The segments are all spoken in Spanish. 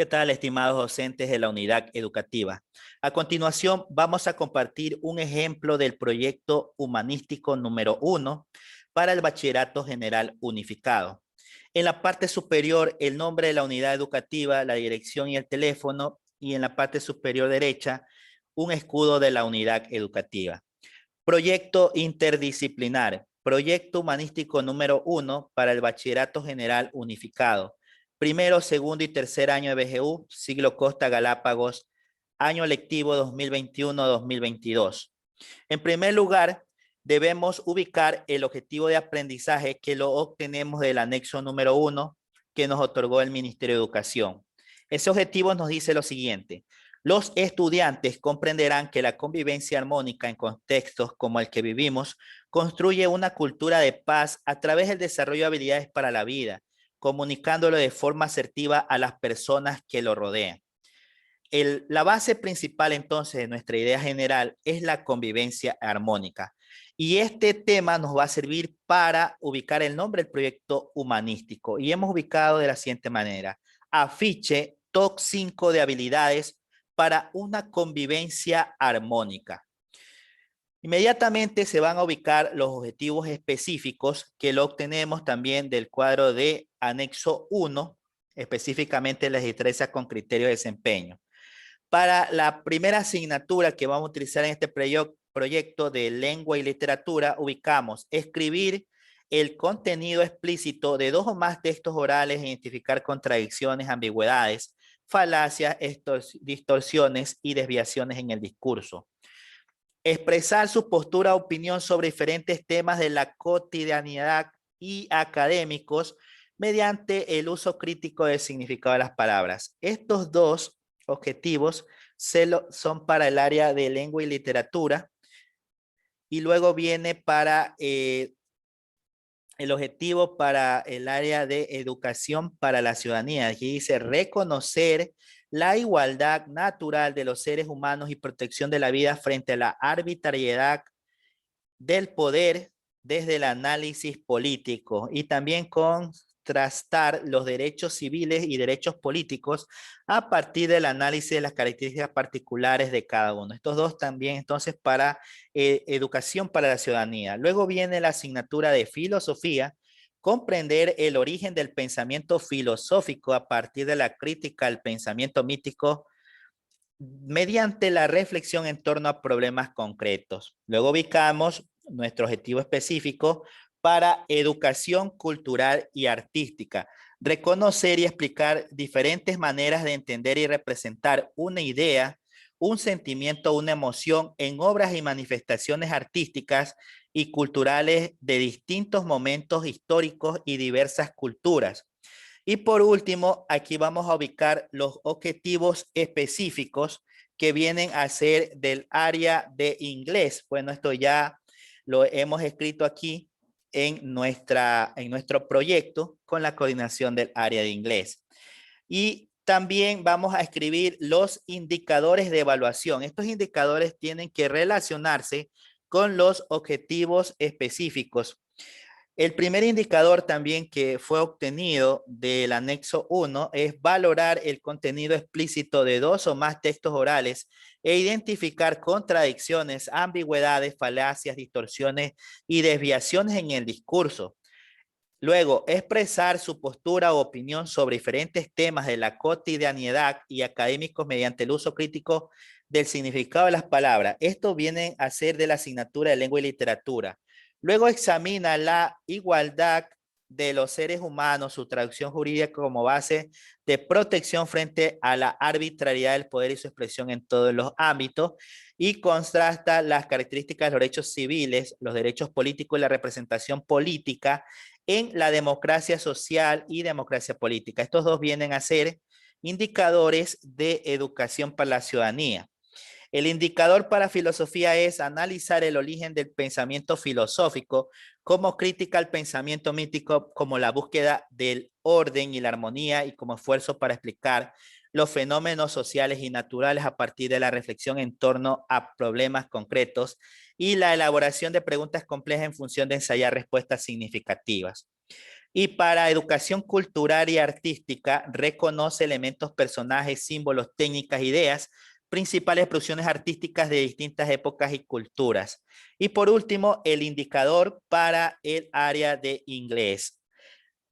¿Qué tal, estimados docentes de la unidad educativa? A continuación, vamos a compartir un ejemplo del proyecto humanístico número 1 para el Bachillerato General Unificado. En la parte superior, el nombre de la unidad educativa, la dirección y el teléfono, y en la parte superior derecha, un escudo de la unidad educativa. Proyecto interdisciplinar, proyecto humanístico número 1 para el Bachillerato General Unificado. Primero, segundo y tercer año de BGU, siglo Costa Galápagos, año lectivo 2021-2022. En primer lugar, debemos ubicar el objetivo de aprendizaje que lo obtenemos del anexo número 1 que nos otorgó el Ministerio de Educación. Ese objetivo nos dice lo siguiente: los estudiantes comprenderán que la convivencia armónica en contextos como el que vivimos construye una cultura de paz a través del desarrollo de habilidades para la vida, comunicándolo de forma asertiva a las personas que lo rodean. La base principal entonces de nuestra idea general es la convivencia armónica. Y este tema nos va a servir para ubicar el nombre del proyecto humanístico. Y hemos ubicado de la siguiente manera: afiche top 5 de habilidades para una convivencia armónica. Inmediatamente se van a ubicar los objetivos específicos que lo obtenemos también del cuadro de anexo 1, específicamente las destrezas con criterio de desempeño. Para la primera asignatura que vamos a utilizar en este proyecto de lengua y literatura, ubicamos escribir el contenido explícito de 2 o más textos orales, identificar contradicciones, ambigüedades, falacias, distorsiones y desviaciones en el discurso. Expresar su postura o opinión sobre diferentes temas de la cotidianidad y académicos mediante el uso crítico del significado de las palabras. Estos dos objetivos son para el área de lengua y literatura, y luego viene para el objetivo para el área de educación para la ciudadanía. Aquí dice reconocer la igualdad natural de los seres humanos y protección de la vida frente a la arbitrariedad del poder desde el análisis político, y también contrastar los derechos civiles y derechos políticos a partir del análisis de las características particulares de cada uno. Estos dos también entonces para educación para la ciudadanía. Luego viene la asignatura de filosofía, comprender el origen del pensamiento filosófico a partir de la crítica al pensamiento mítico mediante la reflexión en torno a problemas concretos. Luego ubicamos nuestro objetivo específico para educación cultural y artística. Reconocer y explicar diferentes maneras de entender y representar una idea, un sentimiento, una emoción en obras y manifestaciones artísticas y culturales de distintos momentos históricos y diversas culturas. Y por último, aquí vamos a ubicar los objetivos específicos que vienen a ser del área de inglés. Bueno, esto ya lo hemos escrito aquí en nuestro proyecto con la coordinación del área de inglés. Y también vamos a escribir los indicadores de evaluación. Estos indicadores tienen que relacionarse con los objetivos específicos. El primer indicador también que fue obtenido del anexo 1 es valorar el contenido explícito de 2 o más textos orales e identificar contradicciones, ambigüedades, falacias, distorsiones y desviaciones en el discurso. Luego, expresar su postura o opinión sobre diferentes temas de la cotidianidad y académicos mediante el uso crítico del significado de las palabras. Esto viene a ser de la asignatura de lengua y literatura. Luego examina la igualdad de los seres humanos, su traducción jurídica como base de protección frente a la arbitrariedad del poder y su expresión en todos los ámbitos, y contrasta las características de los derechos civiles, los derechos políticos y la representación política en la democracia social y democracia política. Estos dos vienen a ser indicadores de educación para la ciudadanía. El indicador para filosofía es analizar el origen del pensamiento filosófico como crítica al pensamiento mítico, como la búsqueda del orden y la armonía y como esfuerzo para explicar los fenómenos sociales y naturales a partir de la reflexión en torno a problemas concretos y la elaboración de preguntas complejas en función de ensayar respuestas significativas. Y para educación cultural y artística, reconoce elementos, personajes, símbolos, técnicas, ideas, principales producciones artísticas de distintas épocas y culturas. Y por último, el indicador para el área de inglés.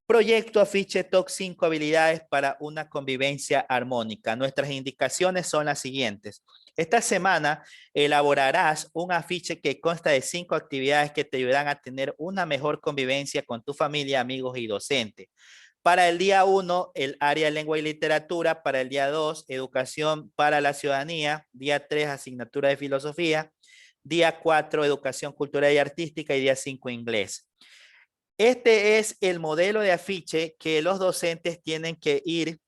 Proyecto afiche top 5 habilidades para una convivencia armónica. Nuestras indicaciones son las siguientes. Esta semana elaborarás un afiche que consta de 5 actividades que te ayudarán a tener una mejor convivencia con tu familia, amigos y docentes. Para el día 1, el área de lengua y literatura. Para el día 2, educación para la ciudadanía. Día 3, asignatura de filosofía. Día 4, educación cultural y artística. Y día 5, inglés. Este es el modelo de afiche que los docentes tienen que ir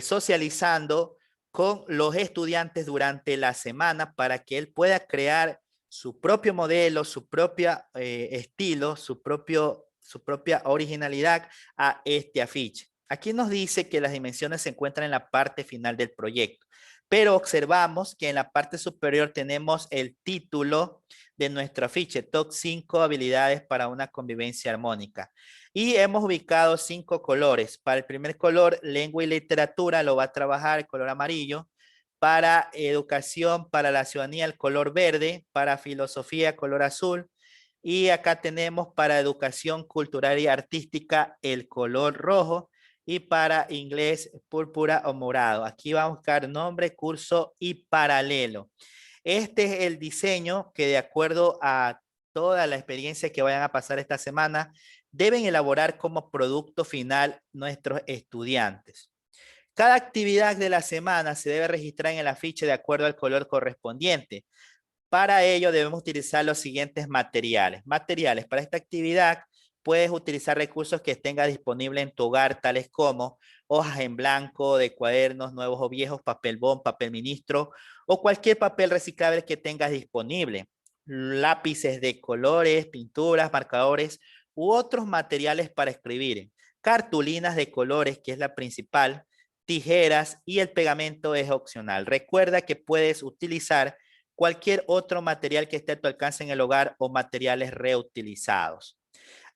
socializando con los estudiantes durante la semana para que él pueda crear su propio modelo, su propio estilo, su propia originalidad a este afiche. Aquí nos dice que las dimensiones se encuentran en la parte final del proyecto, pero observamos que en la parte superior tenemos el título de nuestro afiche, Top 5 habilidades para una convivencia armónica. Y hemos ubicado 5 colores. Para el primer color, lengua y literatura, lo va a trabajar el color amarillo. Para educación, para la ciudadanía, el color verde. Para filosofía, color azul. Y acá tenemos para educación cultural y artística, el color rojo. Y para inglés, púrpura o morado. Aquí vamos a buscar nombre, curso y paralelo. Este es el diseño que, de acuerdo a toda la experiencia que vayan a pasar esta semana, deben elaborar como producto final nuestros estudiantes. Cada actividad de la semana se debe registrar en el afiche de acuerdo al color correspondiente. Para ello debemos utilizar los siguientes materiales. Materiales para esta actividad: puedes utilizar recursos que tengas disponibles en tu hogar, tales como hojas en blanco de cuadernos nuevos o viejos, papel bond, papel ministro o cualquier papel reciclable que tengas disponible. Lápices de colores, pinturas, marcadores u otros materiales para escribir. Cartulinas de colores, que es la principal. Tijeras y el pegamento es opcional. Recuerda que puedes utilizar cualquier otro material que esté a tu alcance en el hogar o materiales reutilizados.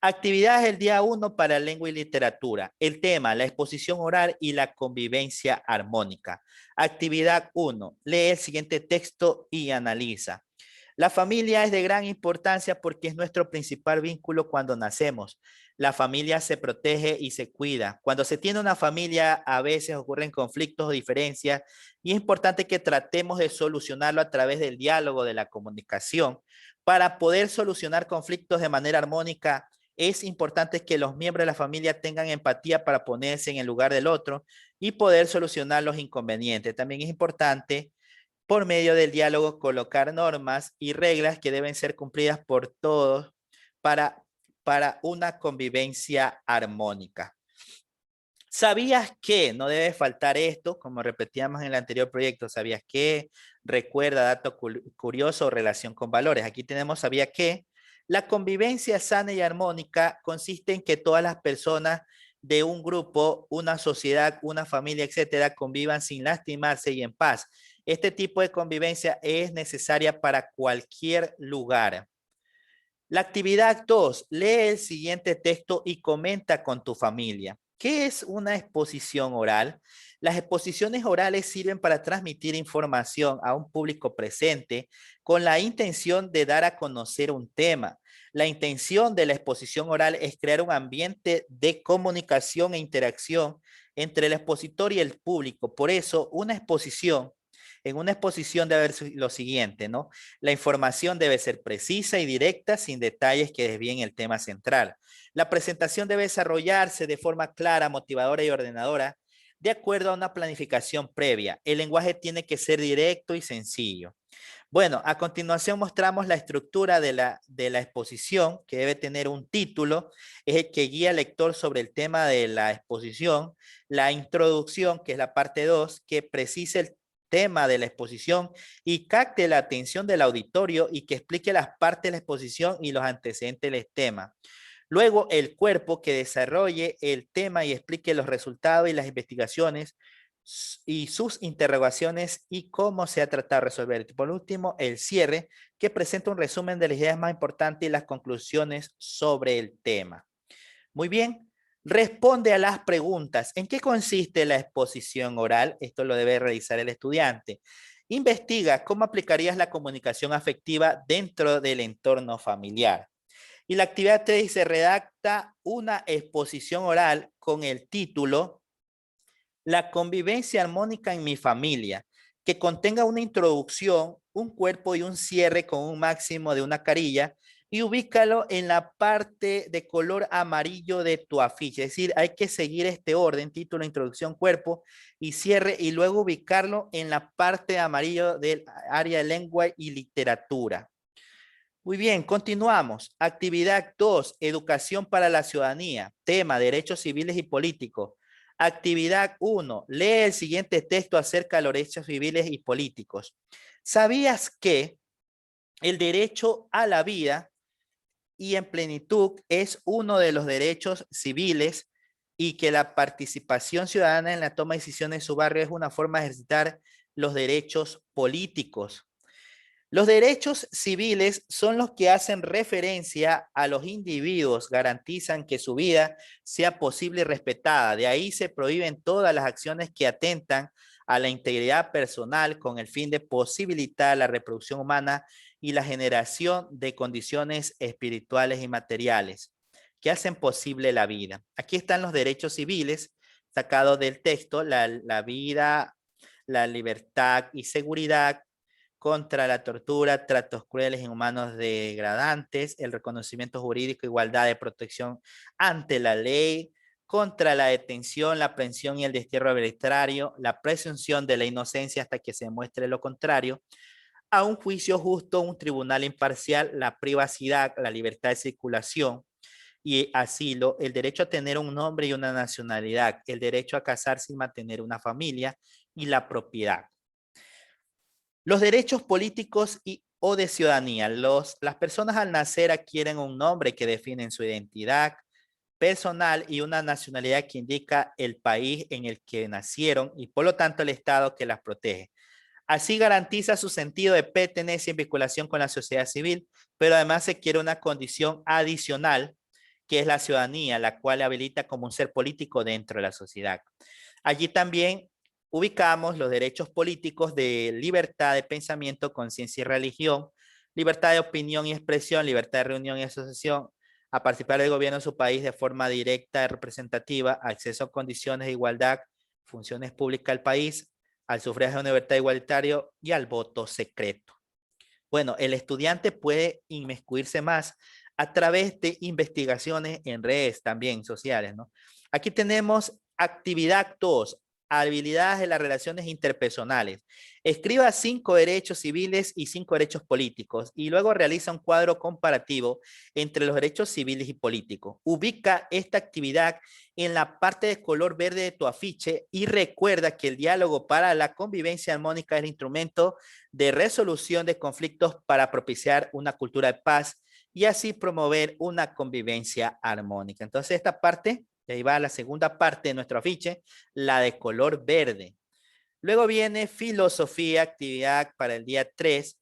Actividades del día 1 para lengua y literatura. El tema, la exposición oral y la convivencia armónica. Actividad 1. Lee el siguiente texto y analiza. La familia es de gran importancia porque es nuestro principal vínculo cuando nacemos. La familia se protege y se cuida. Cuando se tiene una familia, a veces ocurren conflictos o diferencias y es importante que tratemos de solucionarlo a través del diálogo, de la comunicación. Para poder solucionar conflictos de manera armónica, es importante que los miembros de la familia tengan empatía para ponerse en el lugar del otro y poder solucionar los inconvenientes. También es importante, por medio del diálogo, colocar normas y reglas que deben ser cumplidas por todos para, para una convivencia armónica. ¿Sabías que? No debe faltar esto, como repetíamos en el anterior proyecto. ¿Sabías que? Recuerda, dato curioso, relación con valores. Aquí tenemos, ¿sabía que? La convivencia sana y armónica consiste en que todas las personas de un grupo, una sociedad, una familia, etcétera, convivan sin lastimarse y en paz. Este tipo de convivencia es necesaria para cualquier lugar. La actividad 2, lee el siguiente texto y comenta con tu familia. ¿Qué es una exposición oral? Las exposiciones orales sirven para transmitir información a un público presente con la intención de dar a conocer un tema. La intención de la exposición oral es crear un ambiente de comunicación e interacción entre el expositor y el público. Por eso, en una exposición debe haber lo siguiente, ¿no? La información debe ser precisa y directa, sin detalles que desvíen el tema central. La presentación debe desarrollarse de forma clara, motivadora y ordenadora, de acuerdo a una planificación previa. El lenguaje tiene que ser directo y sencillo. Bueno, a continuación mostramos la estructura de la exposición, que debe tener un título, es el que guía al lector sobre el tema de la exposición, la introducción, que es la parte 2, que precise el tema de la exposición y capte la atención del auditorio y que explique las partes de la exposición y los antecedentes del tema. Luego, el cuerpo, que desarrolle el tema y explique los resultados y las investigaciones y sus interrogaciones y cómo se ha tratado de resolver. Por último, el cierre, que presenta un resumen de las ideas más importantes y las conclusiones sobre el tema. Muy bien, Responde a las preguntas. ¿En qué consiste la exposición oral? Esto lo debe realizar el estudiante. Investiga cómo aplicarías la comunicación afectiva dentro del entorno familiar. Y la actividad 3 dice, redacta una exposición oral con el título La convivencia armónica en mi familia, que contenga una introducción, un cuerpo y un cierre con un máximo de una carilla y ubícalo en la parte de color amarillo de tu afiche. Es decir, hay que seguir este orden, título, introducción, cuerpo y cierre, y luego ubicarlo en la parte amarillo del área de lengua y literatura. Muy bien, continuamos. Actividad 2, educación para la ciudadanía. Tema, derechos civiles y políticos. Actividad 1, lee el siguiente texto acerca de los derechos civiles y políticos. ¿Sabías que el derecho a la vida y en plenitud es uno de los derechos civiles y que la participación ciudadana en la toma de decisiones en su barrio es una forma de ejercitar los derechos políticos? Los derechos civiles son los que hacen referencia a los individuos, garantizan que su vida sea posible y respetada. De ahí se prohíben todas las acciones que atentan a la integridad personal con el fin de posibilitar la reproducción humana y la generación de condiciones espirituales y materiales que hacen posible la vida. Aquí están los derechos civiles sacados del texto, la vida, la libertad y seguridad, contra la tortura, tratos crueles, inhumanos, degradantes, el reconocimiento jurídico, igualdad de protección ante la ley, contra la detención, la aprehensión y el destierro arbitrario, la presunción de la inocencia hasta que se demuestre lo contrario, a un juicio justo, un tribunal imparcial, la privacidad, la libertad de circulación y asilo, el derecho a tener un nombre y una nacionalidad, el derecho a casarse y mantener una familia y la propiedad. Los derechos políticos o de ciudadanía. Las personas al nacer adquieren un nombre que define su identidad personal y una nacionalidad que indica el país en el que nacieron y por lo tanto el Estado que las protege. Así garantiza su sentido de pertenencia en vinculación con la sociedad civil, pero además se quiere una condición adicional que es la ciudadanía, la cual le habilita como un ser político dentro de la sociedad. Allí también ubicamos los derechos políticos de libertad de pensamiento, conciencia y religión, libertad de opinión y expresión, libertad de reunión y asociación, a participar del gobierno de su país de forma directa y representativa, acceso a condiciones de igualdad, funciones públicas del país, al sufragio universal igualitario y al voto secreto. Bueno, el estudiante puede inmiscuirse más a través de investigaciones en redes también sociales, ¿no? Aquí tenemos actividad 2, habilidades de las relaciones interpersonales. Escriba 5 derechos civiles y 5 derechos políticos y luego realiza un cuadro comparativo entre los derechos civiles y políticos. Ubica esta actividad en la parte de color verde de tu afiche y recuerda que el diálogo para la convivencia armónica es el instrumento de resolución de conflictos para propiciar una cultura de paz y así promover una convivencia armónica. Entonces esta parte, de ahí va la segunda parte de nuestro afiche, la de color verde. Luego viene filosofía, actividad para el día 3,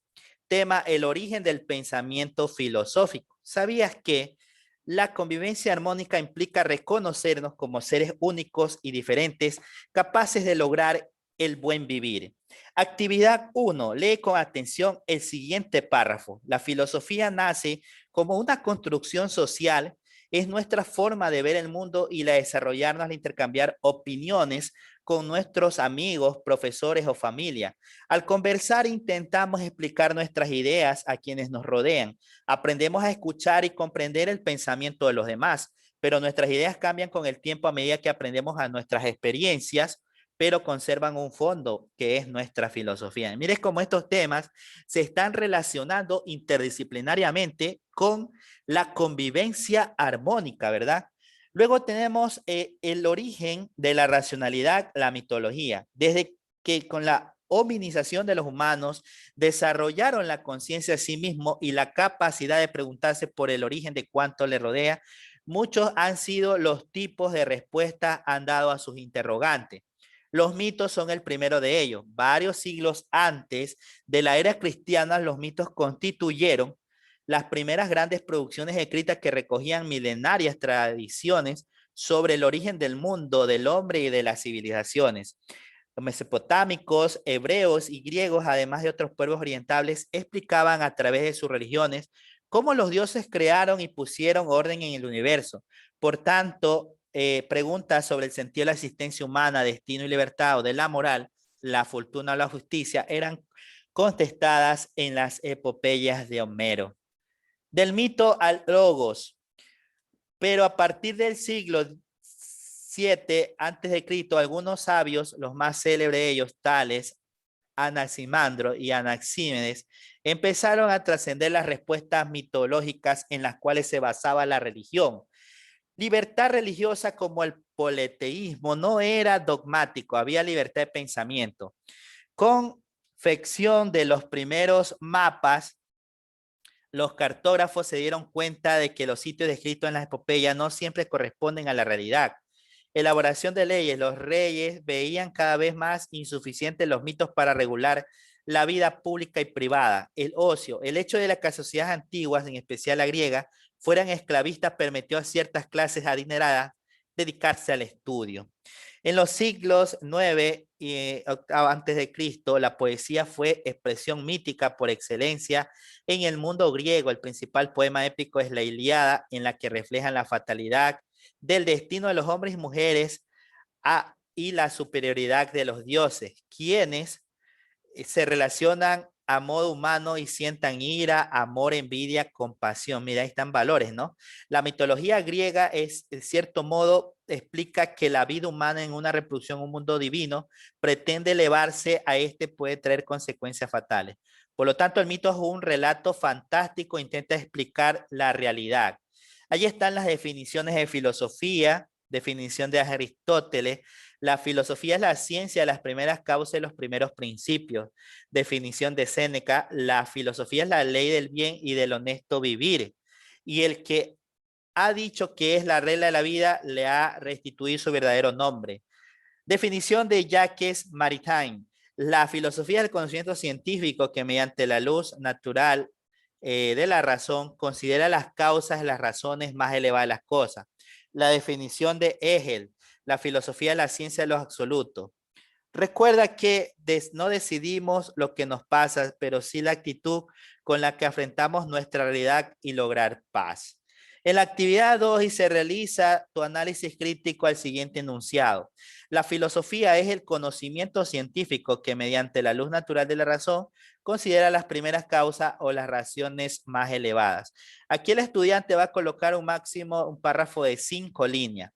tema el origen del pensamiento filosófico. ¿Sabías que la convivencia armónica implica reconocernos como seres únicos y diferentes, capaces de lograr el buen vivir? Actividad 1. Lee con atención el siguiente párrafo. La filosofía nace como una construcción social, es nuestra forma de ver el mundo y la desarrollarnos al intercambiar opiniones con nuestros amigos, profesores o familia. Al conversar intentamos explicar nuestras ideas a quienes nos rodean. Aprendemos a escuchar y comprender el pensamiento de los demás, pero nuestras ideas cambian con el tiempo a medida que aprendemos a nuestras experiencias, pero conservan un fondo que es nuestra filosofía. Mires cómo estos temas se están relacionando interdisciplinariamente con la convivencia armónica, ¿verdad? Luego tenemos el origen de la racionalidad, la mitología. Desde que con la hominización de los humanos desarrollaron la conciencia de sí mismo y la capacidad de preguntarse por el origen de cuánto le rodea, muchos han sido los tipos de respuesta han dado a sus interrogantes. Los mitos son el primero de ellos. Varios siglos antes de la era cristiana, los mitos constituyeron las primeras grandes producciones escritas que recogían milenarias tradiciones sobre el origen del mundo, del hombre y de las civilizaciones. Los mesopotámicos, hebreos y griegos, además de otros pueblos orientales, explicaban a través de sus religiones cómo los dioses crearon y pusieron orden en el universo. Por tanto, preguntas sobre el sentido de la existencia humana, destino y libertad o de la moral, la fortuna o la justicia eran contestadas en las epopeyas de Homero. Del mito al logos, pero a partir del siglo 7 antes de Cristo, algunos sabios, los más célebres de ellos, tales Anaximandro y Anaxímenes, empezaron a trascender las respuestas mitológicas en las cuales se basaba la religión. Libertad religiosa como el politeísmo no era dogmático, había libertad de pensamiento. Confección de los primeros mapas, los cartógrafos se dieron cuenta de que los sitios descritos en las epopeyas no siempre corresponden a la realidad. Elaboración de leyes, los reyes veían cada vez más insuficientes los mitos para regular la vida pública y privada, el ocio, el hecho de que las sociedades antiguas, en especial la griega, fueran esclavistas permitió a ciertas clases adineradas dedicarse al estudio. En los siglos 9 y antes de Cristo, la poesía fue expresión mítica por excelencia en el mundo griego. El principal poema épico es la Ilíada, en la que reflejan la fatalidad del destino de los hombres y mujeres y la superioridad de los dioses, quienes se relacionan a modo humano y sientan ira, amor, envidia, compasión. Mira, ahí están valores, ¿no? La mitología griega es, en cierto modo, explica que la vida humana en una reproducción, un mundo divino, pretende elevarse a este puede traer consecuencias fatales. Por lo tanto, el mito es un relato fantástico, intenta explicar la realidad. Allí están las definiciones de filosofía, definición de Aristóteles. La filosofía es la ciencia de las primeras causas y los primeros principios. Definición de Séneca, la filosofía es la ley del bien y del honesto vivir. Y el que ha dicho que es la regla de la vida le ha restituido su verdadero nombre. Definición de Jacques Maritain, la filosofía del conocimiento científico que mediante la luz natural de la razón considera las causas y las razones más elevadas de las cosas. La definición de Hegel, la filosofía de la ciencia de los absolutos. Recuerda que no decidimos lo que nos pasa, pero sí la actitud con la que enfrentamos nuestra realidad y lograr paz. En la actividad 2 y se realiza tu análisis crítico al siguiente enunciado. La filosofía es el conocimiento científico que mediante la luz natural de la razón considera las primeras causas o las razones más elevadas. Aquí el estudiante va a colocar un máximo, un párrafo de 5 líneas.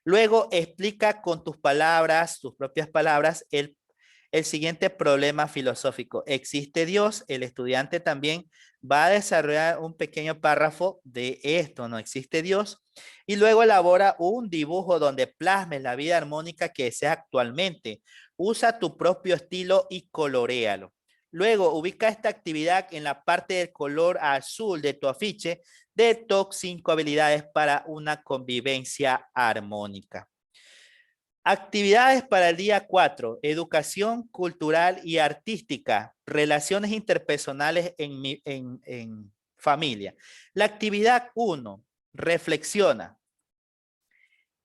Luego explica con tus palabras, tus propias palabras, el siguiente problema filosófico. ¿Existe Dios? El estudiante también va a desarrollar un pequeño párrafo de esto, ¿no existe Dios? Y luego elabora un dibujo donde plasmes la vida armónica que deseas actualmente. Usa tu propio estilo y coloréalo. Luego ubica esta actividad en la parte del color azul de tu afiche de top 5 habilidades para una convivencia armónica. Actividades para el día 4, educación cultural y artística, relaciones interpersonales en familia. La actividad 1, reflexiona.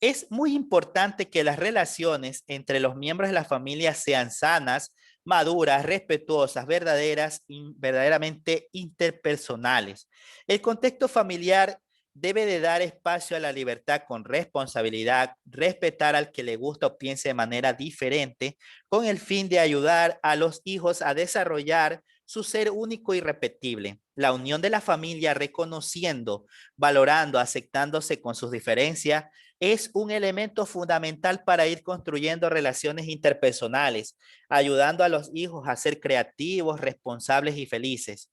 Es muy importante que las relaciones entre los miembros de la familia sean sanas, maduras, respetuosas, verdaderamente interpersonales. El contexto familiar debe de dar espacio a la libertad con responsabilidad, respetar al que le gusta o piense de manera diferente, con el fin de ayudar a los hijos a desarrollar su ser único y irrepetible. La unión de la familia, reconociendo, valorando, aceptándose con sus diferencias, es un elemento fundamental para ir construyendo relaciones interpersonales, ayudando a los hijos a ser creativos, responsables y felices.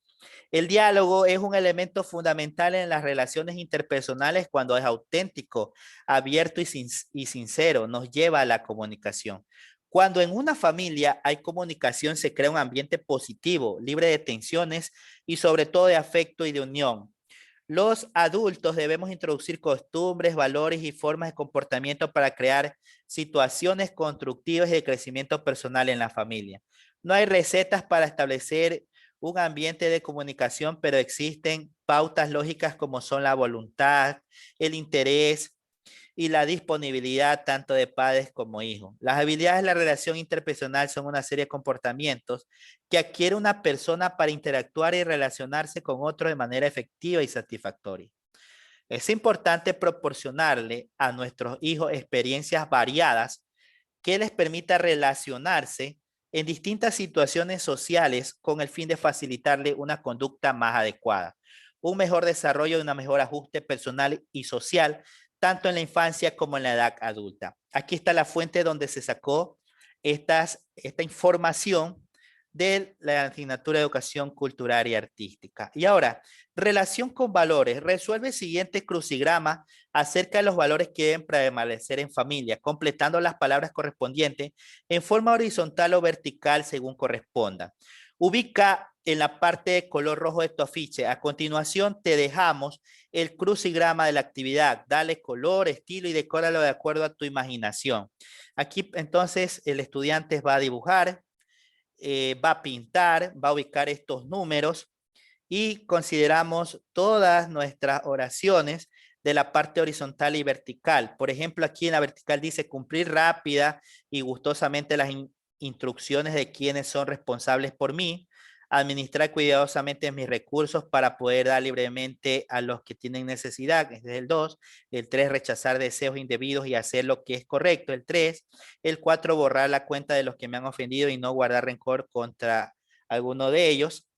El diálogo es un elemento fundamental en las relaciones interpersonales cuando es auténtico, abierto y sincero, nos lleva a la comunicación. Cuando en una familia hay comunicación, se crea un ambiente positivo, libre de tensiones y sobre todo de afecto y de unión. Los adultos debemos introducir costumbres, valores y formas de comportamiento para crear situaciones constructivas y de crecimiento personal en la familia. No hay recetas para establecer un ambiente de comunicación, pero existen pautas lógicas como son la voluntad, el interés, y la disponibilidad tanto de padres como hijos. Las habilidades de la relación interpersonal son una serie de comportamientos que adquiere una persona para interactuar y relacionarse con otros de manera efectiva y satisfactoria. Es importante proporcionarle a nuestros hijos experiencias variadas que les permita relacionarse en distintas situaciones sociales con el fin de facilitarle una conducta más adecuada, un mejor desarrollo y un mejor ajuste personal y social, tanto en la infancia como en la edad adulta. Aquí está la fuente donde se sacó esta información de la asignatura de Educación Cultural y Artística. Y ahora, relación con valores. Resuelve el siguiente crucigrama acerca de los valores que deben prevalecer en familia, completando las palabras correspondientes en forma horizontal o vertical según corresponda. Ubica en la parte de color rojo de tu afiche. A continuación te dejamos el crucigrama de la actividad. Dale color, estilo y decóralo de acuerdo a tu imaginación. Aquí entonces el estudiante va a dibujar, va a pintar, va a ubicar estos números y consideramos todas nuestras oraciones de la parte horizontal y vertical. Por ejemplo, aquí en la vertical dice cumplir rápida y gustosamente las instrucciones de quienes son responsables por mí, administrar cuidadosamente mis recursos para poder dar libremente a los que tienen necesidad, este es el 2, el 3, rechazar deseos indebidos y hacer lo que es correcto, el 3, el 4, borrar la cuenta de los que me han ofendido y no guardar rencor contra alguno de ellos,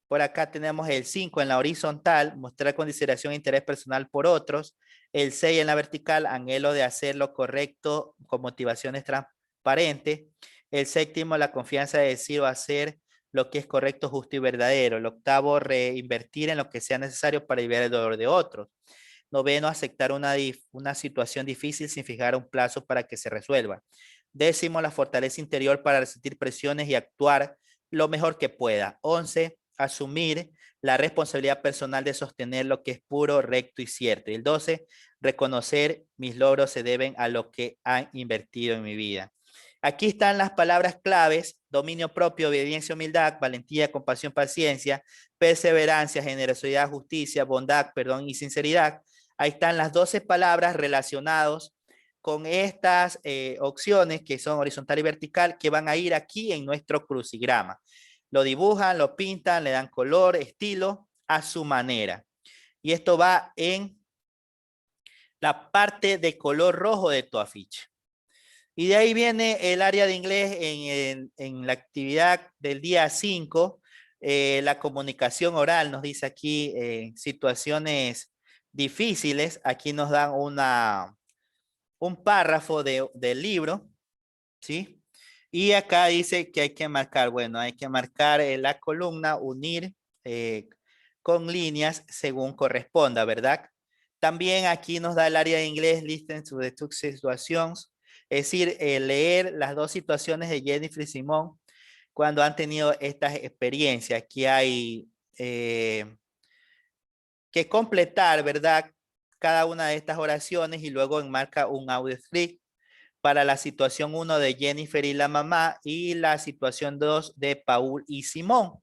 por acá tenemos el 5 en la horizontal, mostrar consideración e interés personal por otros. El 6 en la vertical, anhelo de hacer lo correcto con motivaciones transparentes. El 7, la confianza de decir o hacer lo que es correcto, justo y verdadero. El 8, reinvertir en lo que sea necesario para aliviar el dolor de otros. 9, aceptar una situación difícil sin fijar un plazo para que se resuelva. 10, la fortaleza interior para resistir presiones y actuar lo mejor que pueda. 11, asumir la responsabilidad personal de sostener lo que es puro, recto y cierto. Y el 12, reconocer mis logros se deben a lo que han invertido en mi vida. Aquí están las palabras claves: dominio propio, obediencia, humildad, valentía, compasión, paciencia, perseverancia, generosidad, justicia, bondad, perdón y sinceridad. Ahí están las 12 palabras relacionadas con estas opciones que son horizontal y vertical, que van a ir aquí en nuestro crucigrama. Lo dibujan, lo pintan, le dan color, estilo a su manera. Y esto va en la parte de color rojo de tu afiche. Y de ahí viene el área de inglés en la actividad del día 5, la comunicación oral, nos dice aquí situaciones difíciles. Aquí nos dan un párrafo del libro, ¿sí? Y acá dice que hay que marcar, bueno, hay que marcar la columna, unir con líneas según corresponda, ¿verdad? También aquí nos da el área de inglés, listen to the two situations, es decir, leer las dos situaciones de Jennifer y Simón cuando han tenido estas experiencias. Aquí hay que completar, ¿verdad? Cada una de estas oraciones y luego enmarca un audio script para la situación 1 de Jennifer y la mamá y la situación 2 de Paul y Simón.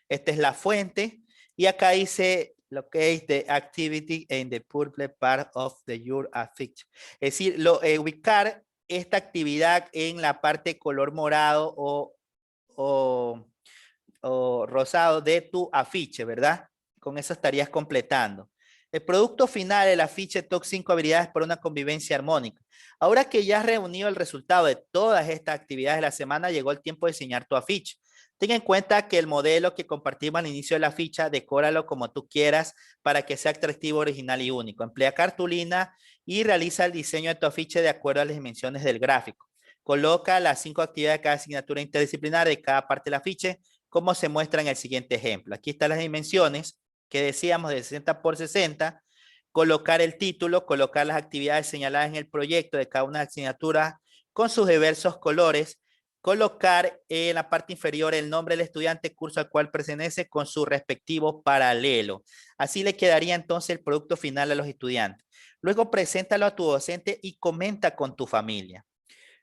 Esta es la fuente y acá dice lo que es the activity in the purple part of the your affix. Es decir, ubicar esta actividad en la parte color morado o rosado de tu afiche, ¿verdad? Con eso estarías completando. El producto final del afiche Top 5 habilidades para una convivencia armónica. Ahora que ya has reunido el resultado de todas estas actividades de la semana, llegó el tiempo de diseñar tu afiche. Ten en cuenta que el modelo que compartimos al inicio de la ficha, decóralo como tú quieras para que sea atractivo, original y único. Emplea cartulina y realiza el diseño de tu afiche de acuerdo a las dimensiones del gráfico. Coloca las 5 actividades de cada asignatura interdisciplinar de cada parte del afiche, como se muestra en el siguiente ejemplo. Aquí están las dimensiones que decíamos de 60 por 60, colocar el título, colocar las actividades señaladas en el proyecto de cada una de las asignaturas con sus diversos colores, colocar en la parte inferior el nombre del estudiante, curso al cual pertenece con su respectivo paralelo. Así le quedaría entonces el producto final a los estudiantes. Luego preséntalo a tu docente y comenta con tu familia.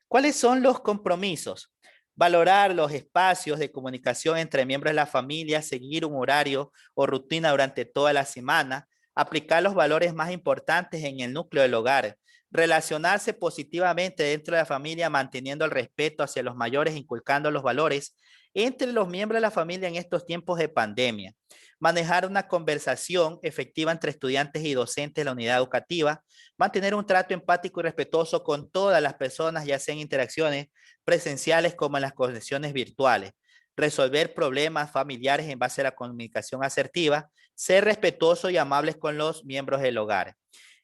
¿Cuáles son los compromisos? Valorar los espacios de comunicación entre miembros de la familia, seguir un horario o rutina durante toda la semana, Aplicar los valores más importantes en el núcleo del hogar. Relacionarse positivamente dentro de la familia, manteniendo el respeto hacia los mayores, inculcando los valores entre los miembros de la familia en estos tiempos de pandemia. Manejar una conversación efectiva entre estudiantes y docentes de la unidad educativa. Mantener un trato empático y respetuoso con todas las personas, ya sea en interacciones presenciales como en las conexiones virtuales. Resolver problemas familiares en base a la comunicación asertiva. Ser respetuoso y amables con los miembros del hogar.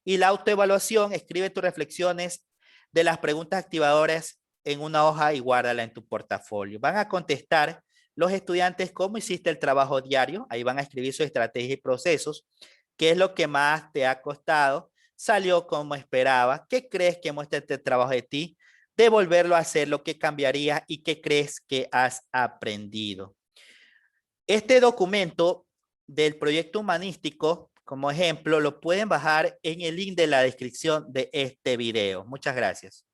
Y la autoevaluación, escribe tus reflexiones de las preguntas activadoras en una hoja y guárdala en tu portafolio. Van a contestar los estudiantes cómo hiciste el trabajo diario. Ahí van a escribir su estrategia y procesos. ¿Qué es lo que más te ha costado? ¿Salió como esperaba? ¿Qué crees que muestra este trabajo de ti? De volverlo a hacer, lo que cambiaría y qué crees que has aprendido. Este documento del proyecto humanístico, como ejemplo, lo pueden bajar en el link de la descripción de este video. Muchas gracias.